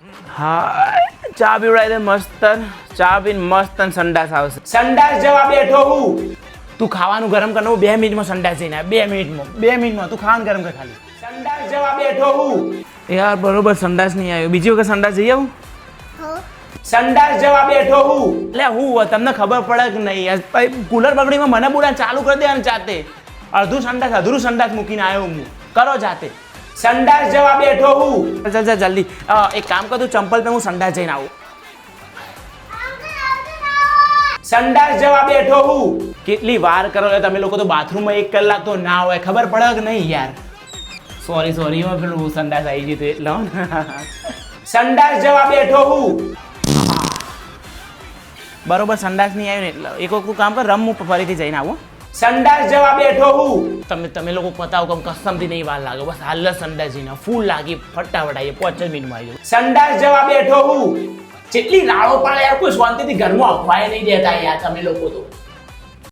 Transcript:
હા ચા પીવડાવી દે મસ્ત ચા પીને મસ્ત સંડાસ આવશે સંડાસ જવા બેઠો હું તું ખાવાનું ગરમ કર 2 મિનિટમાં સંડાસ જઈને 2 મિનિટમાં તું ખાવાનું ગરમ કર ખાલી સંડાસ જવા બેઠો હું યાર બરોબર સંડાસ નહીં આવ્યો બીજી વખત સંડાસ જઈ આવું સંડાસ જવા બેઠો હું એટલે હું તમને ખબર પડે કે નહીં યાર કુલર બગડીમાં મને બોલા ચાલુ કરી દે અને જાતે અધૂરું સંડાસ મૂકીને આવ્યો હું કરો જાતે સંડાસ જવા બેઠો હું ચાલ જલ્દી એક કામ કર તું ચંપલ પે હું સંડાસ જઈને આવું સંડાસ જવા બેઠો હું કેટલી વાર કરો તમે લોકો તો બાથરૂમમાં 1 કલાક તો ના હોય ખબર પડે કે નહીં યાર સોરી પેલું સંડાસ આવી ગયું એટલે સંડાસ જવા બેઠો હું બરોબર સંડાસ નહીં આવ્યું ને એટલે એક વખત કામ કર રમ હું ફરીથી જઈને આવું સંડાસ જવા બેઠો હું તમે લોકો પતાવો કમ કસમથી નહીં વાર લાગે બસ હાલ સંડાસ જઈને ફૂલ લાગી ફટાફટ આવી 5 મિનિટમાં આવી જાવ સંડાસ જવા બેઠો હું જેટલી રાડો પાડે યાર કોઈ શાંતિથી ઘરમાં અફવાય નહીં દેતા યાર તમે લોકો તો